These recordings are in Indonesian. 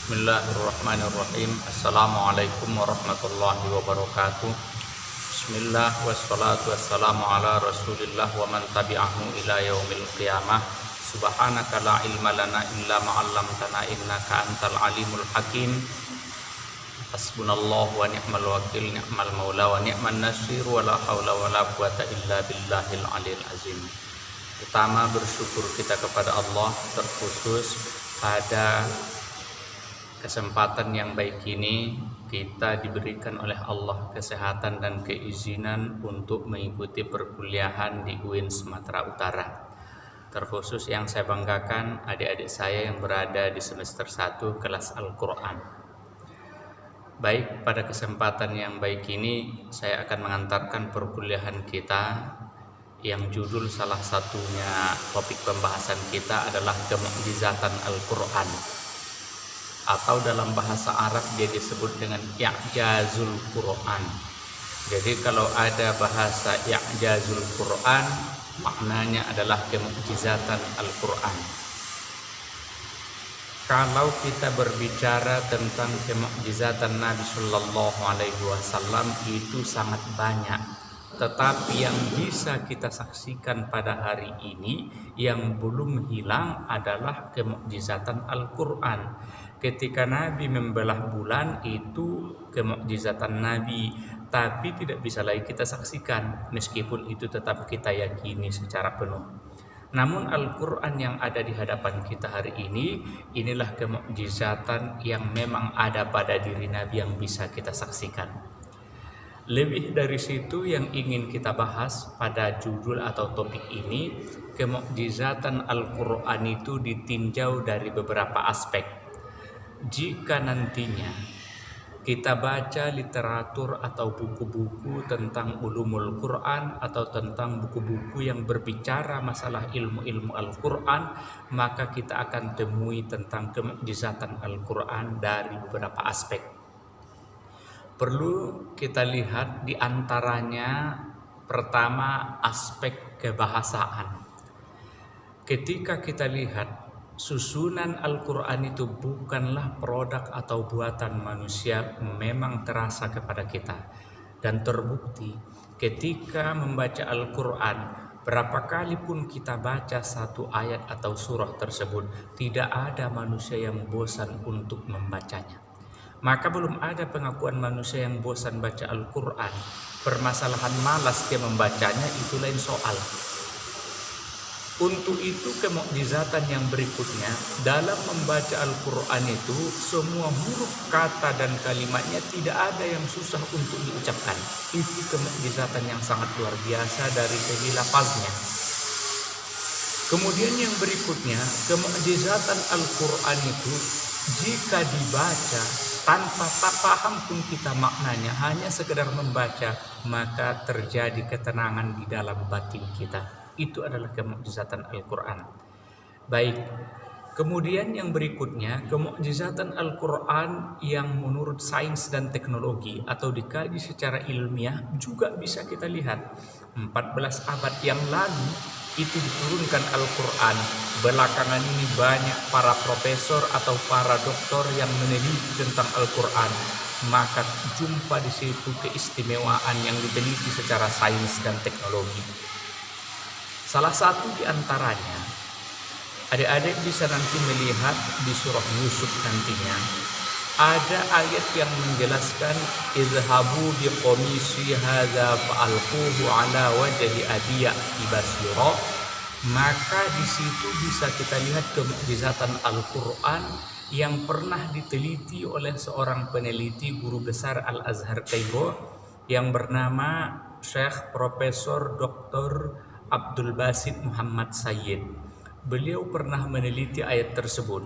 Bismillahirrahmanirrahim. Assalamualaikum warahmatullahi wabarakatuh. Bismillah wassalatu wassalamu ala rasulillah wa man tabi'ahu ila yaumil qiyamah. Subhanaka la ilma lana illa ma'allamtana innaka antal alimul hakim. Hasbunallahu wa ni'mal wakil, ni'mal maula wa ni'man nasir, wa la hawla wa la quwata illa billahil aliyil azim. Pertama, bersyukur kita kepada Allah, terkhusus pada kesempatan yang baik ini kita diberikan oleh Allah kesehatan dan keizinan untuk mengikuti perkuliahan di UIN Sumatera Utara. Terkhusus yang saya banggakan adik-adik saya yang berada di semester 1 kelas Al-Quran. Baik, pada kesempatan yang baik ini saya akan mengantarkan perkuliahan kita yang judul salah satunya topik pembahasan kita adalah Kemukjizatan Al-Quran, atau dalam bahasa Arab dia disebut dengan I'jazul Quran. Jadi kalau ada bahasa I'jazul Quran, maknanya adalah kemukjizatan Al-Quran. Kalau kita berbicara tentang kemukjizatan Nabi Sallallahu Alaihi Wasallam itu sangat banyak. Tetapi yang bisa kita saksikan pada hari ini yang belum hilang adalah kemukjizatan Al-Quran. Ketika Nabi membelah bulan itu kemukjizatan Nabi, tapi tidak bisa lagi kita saksikan, meskipun itu tetap kita yakini secara penuh. Namun Al-Quran yang ada di hadapan kita hari ini, inilah kemukjizatan yang memang ada pada diri Nabi yang bisa kita saksikan. Lebih dari situ yang ingin kita bahas pada judul atau topik ini, kemukjizatan Al-Quran itu ditinjau dari beberapa aspek. Jika nantinya kita baca literatur atau buku-buku tentang ulumul Quran atau tentang buku-buku yang berbicara masalah ilmu-ilmu Al-Quran, maka kita akan temui tentang kemukjizatan Al-Quran dari beberapa aspek. Perlu kita lihat di antaranya, pertama, aspek kebahasaan. Ketika kita lihat susunan Al-Quran itu bukanlah produk atau buatan manusia, memang terasa kepada kita. Dan terbukti ketika membaca Al-Quran, berapa kali pun kita baca satu ayat atau surah tersebut, tidak ada manusia yang bosan untuk membacanya. Maka belum ada pengakuan manusia yang bosan baca Al-Quran. Permasalahan malas dia membacanya itu lain soal. Untuk itu kemukjizatan yang berikutnya, dalam membaca Al-Quran itu semua huruf kata dan kalimatnya tidak ada yang susah untuk diucapkan. Itu kemukjizatan yang sangat luar biasa dari segi lafaznya. Kemudian yang berikutnya, kemukjizatan Al-Quran itu jika dibaca tanpa tak paham pun kita maknanya, hanya sekedar membaca, maka terjadi ketenangan di dalam batin kita. Itu adalah kemukjizatan Al-Quran. Baik, kemudian yang berikutnya, kemukjizatan Al-Quran yang menurut sains dan teknologi atau dikaji secara ilmiah juga bisa kita lihat. 14 abad yang lalu itu diturunkan Al-Quran. Belakangan ini banyak para profesor atau para doktor yang meneliti tentang Al-Quran. Maka jumpa di situ keistimewaan yang diteliti secara sains dan teknologi. Salah satu di antaranya, adik-adik bisa nanti melihat di surah Yusuf nantinya, ada ayat yang menjelaskan izhabu biqamisi hadza fa'alquhu ala wajhi abiya ibasira. Maka di situ bisa kita lihat kemukjizatan Al-Quran yang pernah diteliti oleh seorang peneliti guru besar Al-Azhar Kairo yang bernama Syekh Profesor Dr. Abdul Basit Muhammad Sayyid. Beliau pernah meneliti ayat tersebut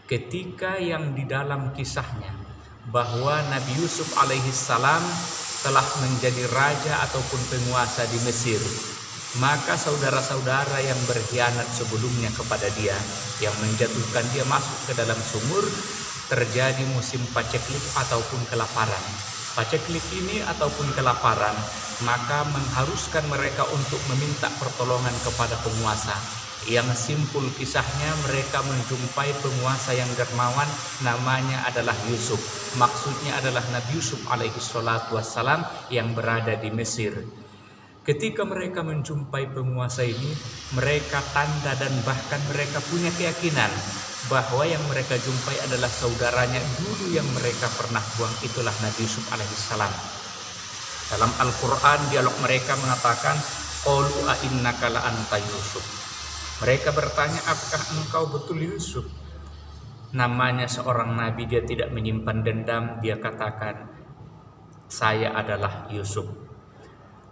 ketika yang di dalam kisahnya bahwa Nabi Yusuf alaihissalam telah menjadi raja ataupun penguasa di Mesir. Maka saudara-saudara yang berkhianat sebelumnya kepada dia, yang menjatuhkan dia masuk ke dalam sumur, terjadi musim paceklik ataupun kelaparan. Paceklik ini ataupun kelaparan maka mengharuskan mereka untuk meminta pertolongan kepada penguasa. Yang simpul kisahnya, mereka menjumpai penguasa yang dermawan, namanya adalah Yusuf. Maksudnya adalah Nabi Yusuf alaihi salatu wassalam yang berada di Mesir. Ketika mereka menjumpai penguasa ini, mereka tanda dan bahkan mereka punya keyakinan bahwa yang mereka jumpai adalah saudaranya dulu yang mereka pernah buang, itulah Nabi Yusuf alaihissalam. Dalam Al-Quran, dialog mereka mengatakan, qalu a innaka la anta Yusuf. Mereka bertanya, apakah engkau betul Yusuf? Namanya seorang nabi, dia tidak menyimpan dendam, dia katakan, saya adalah Yusuf.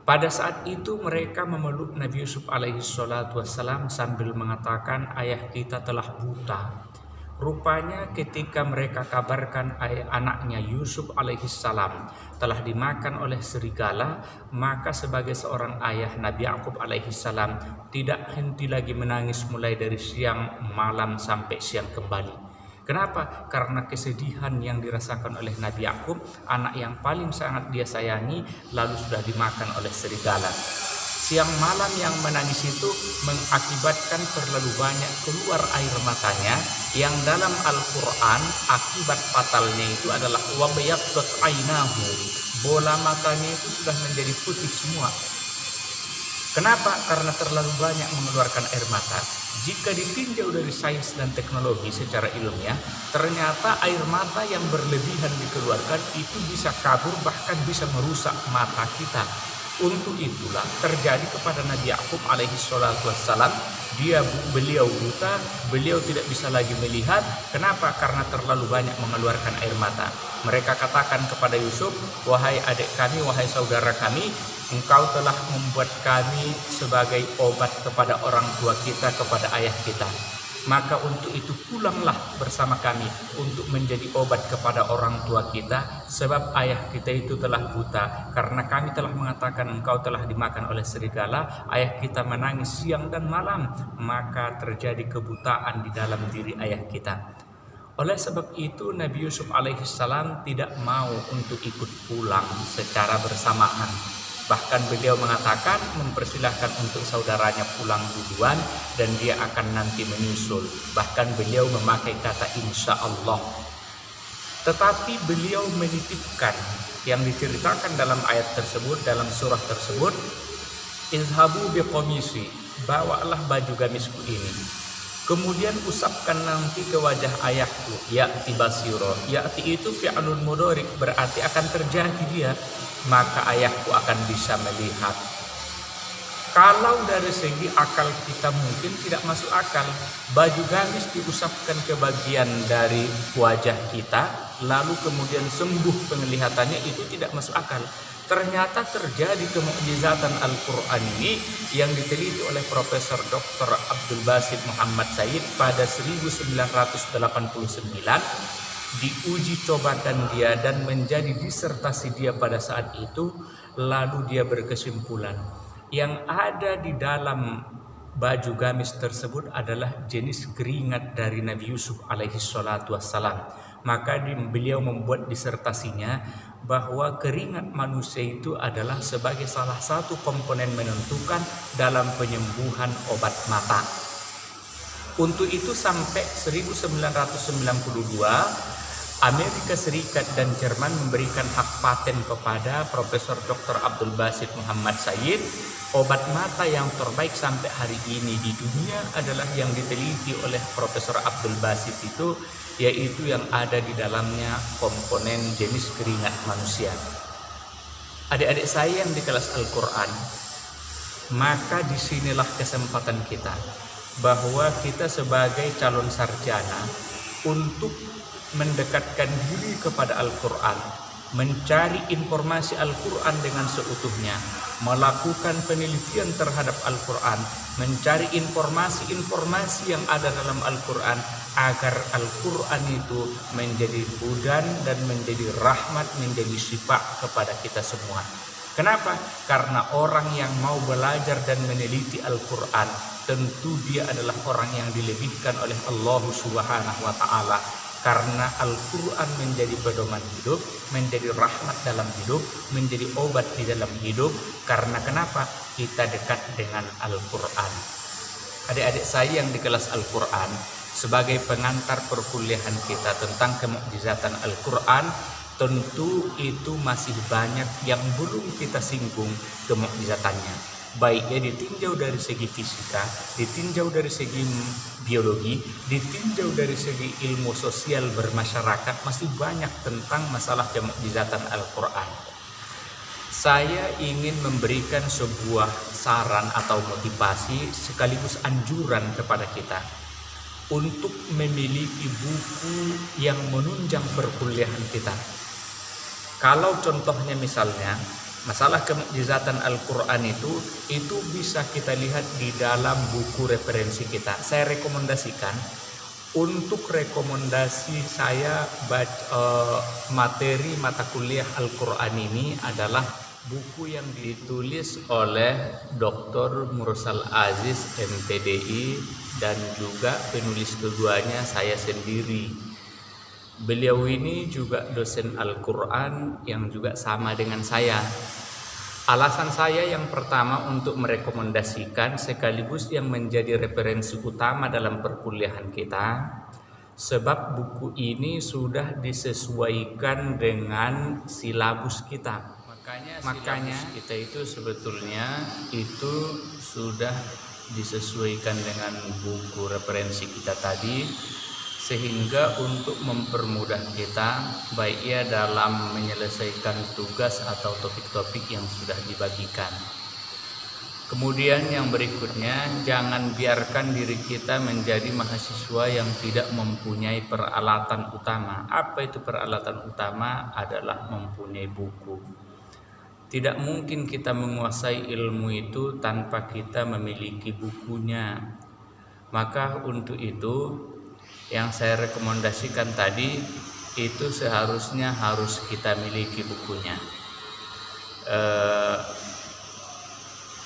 Pada saat itu mereka memeluk Nabi Yusuf alaihi salatu wassalam sambil mengatakan, ayah kita telah buta. Rupanya ketika mereka kabarkan anaknya Yusuf alaihi salam telah dimakan oleh serigala, maka sebagai seorang ayah, Nabi Yakub alaihi salam tidak henti lagi menangis mulai dari siang, malam sampai siang kembali. Kenapa? Karena kesedihan yang dirasakan oleh Nabi Yakub, anak yang paling sangat dia sayangi, lalu sudah dimakan oleh serigala. Siang malam yang menangis itu mengakibatkan terlalu banyak keluar air matanya, yang dalam Al-Quran akibat fatalnya itu adalah wabayaddat ainahu, bola matanya itu sudah menjadi putih semua. Kenapa? Karena terlalu banyak mengeluarkan air mata. Jika ditinjau dari sains dan teknologi secara ilmiah, ternyata air mata yang berlebihan dikeluarkan itu bisa kabur, bahkan bisa merusak mata kita. Untuk itulah terjadi kepada Nabi Yakub alaihi salatu wassalam, beliau buta, beliau tidak bisa lagi melihat. Kenapa? Karena terlalu banyak mengeluarkan air mata. Mereka katakan kepada Yusuf, wahai adik kami, wahai saudara kami, engkau telah membuat kami sebagai obat kepada orang tua kita, kepada ayah kita. Maka untuk itu pulanglah bersama kami untuk menjadi obat kepada orang tua kita, sebab ayah kita itu telah buta. Karena kami telah mengatakan engkau telah dimakan oleh serigala, ayah kita menangis siang dan malam, maka terjadi kebutaan di dalam diri ayah kita. Oleh sebab itu Nabi Yusuf alaihissalam tidak mau untuk ikut pulang secara bersamaan. Bahkan beliau mengatakan mempersilahkan untuk saudaranya pulang duluan dan dia akan nanti menyusul. Bahkan beliau memakai kata insya Allah. Tetapi beliau menitipkan yang diceritakan dalam ayat tersebut, dalam surah tersebut, izhabu biqamisi, bawalah baju gamisku ini. Kemudian usapkan nanti ke wajah ayahku, ya'ti basiro. Ya'ti itu fi'lun mudhari, berarti akan terjadi dia, maka ayahku akan bisa melihat. Kalau dari segi akal kita mungkin tidak masuk akal, baju gamis diusapkan ke bagian dari wajah kita, lalu kemudian sembuh penglihatannya, itu tidak masuk akal. Ternyata terjadi kemukjizatan Al-Quran ini yang diteliti oleh Profesor Dr. Abdul Basit Muhammad Said pada 1989. Diuji cobakan dia dan menjadi disertasi dia pada saat itu. Lalu dia berkesimpulan, yang ada di dalam baju gamis tersebut adalah jenis keringat dari Nabi Yusuf alaihi salatu wassalam. Maka beliau membuat disertasinya bahwa keringat manusia itu adalah sebagai salah satu komponen menentukan dalam penyembuhan obat mata. Untuk itu sampai 1992 Amerika Serikat dan Jerman memberikan hak paten kepada Profesor Dr. Abdul Basit Muhammad Said. Obat mata yang terbaik sampai hari ini di dunia adalah yang diteliti oleh Profesor Abdul Basit itu, yaitu yang ada di dalamnya komponen jenis keringat manusia. Adik-adik saya yang di kelas Al-Quran, maka disinilah kesempatan kita bahwa kita sebagai calon sarjana untuk mendekatkan diri kepada Al-Quran, mencari informasi Al-Quran dengan seutuhnya, melakukan penelitian terhadap Al-Quran, mencari informasi-informasi yang ada dalam Al-Quran, agar Al-Quran itu menjadi hudan dan menjadi rahmat, menjadi syifa kepada kita semua. Kenapa? Karena orang yang mau belajar dan meneliti Al-Quran, tentu dia adalah orang yang dilebihkan oleh Allah Subhanahu wa Ta'ala. Karena Al-Quran menjadi pedoman hidup, menjadi rahmat dalam hidup, menjadi obat di dalam hidup. Karena kenapa? Kita dekat dengan Al-Quran. adik-adik saya yang di kelas Al-Quran, sebagai pengantar perkuliahan kita tentang kemukjizatan Al-Quran, tentu itu masih banyak yang belum kita singgung kemukjizatannya. Baiknya ditinjau dari segi fisika, ditinjau dari segi biologi, ditinjau dari segi ilmu sosial bermasyarakat, masih banyak tentang masalah kemukjizatan Al-Quran. Saya ingin memberikan sebuah saran atau motivasi sekaligus anjuran kepada kita untuk memiliki buku yang menunjang perkuliahan kita. Kalau contohnya misalnya masalah kemukjizatan Al-Quran itu bisa kita lihat di dalam buku referensi kita. Saya rekomendasikan untuk rekomendasi saya materi mata kuliah Al-Quran ini adalah buku yang ditulis oleh Dr. Mursal Aziz MPDI dan juga penulis keduanya saya sendiri. Beliau ini juga dosen Al-Quran yang juga sama dengan saya. Alasan saya yang pertama untuk merekomendasikan sekaligus yang menjadi referensi utama dalam perkuliahan kita, sebab buku ini sudah disesuaikan dengan silabus kita. Makanya kita itu sebetulnya itu sudah disesuaikan dengan buku referensi kita tadi, sehingga untuk mempermudah kita baik ya dalam menyelesaikan tugas atau topik-topik yang sudah dibagikan. Kemudian yang berikutnya, jangan biarkan diri kita menjadi mahasiswa yang tidak mempunyai peralatan utama. Apa itu peralatan utama? Adalah mempunyai buku. Tidak mungkin kita menguasai ilmu itu tanpa kita memiliki bukunya. Maka untuk itu yang saya rekomendasikan tadi itu seharusnya harus kita miliki bukunya.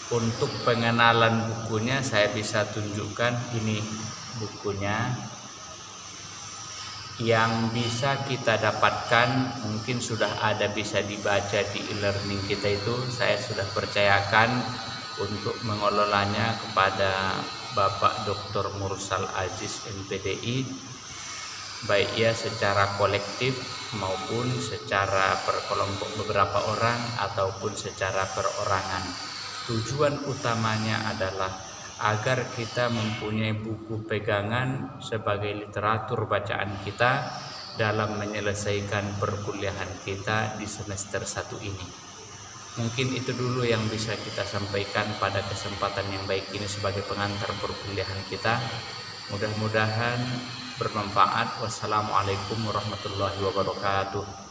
Untuk pengenalan bukunya saya bisa tunjukkan ini bukunya. Yang bisa kita dapatkan mungkin sudah ada bisa dibaca di e-learning kita itu. Saya sudah percayakan untuk mengelolanya kepada Bapak Dr. Mursal Aziz MPDI, baik ya secara kolektif maupun secara perkelompok beberapa orang ataupun secara perorangan. Tujuan utamanya adalah agar kita mempunyai buku pegangan sebagai literatur bacaan kita dalam menyelesaikan perkuliahan kita di semester 1 ini. Mungkin itu dulu yang bisa kita sampaikan pada kesempatan yang baik ini sebagai pengantar perkuliahan kita. Mudah-mudahan bermanfaat. Wassalamualaikum warahmatullahi wabarakatuh.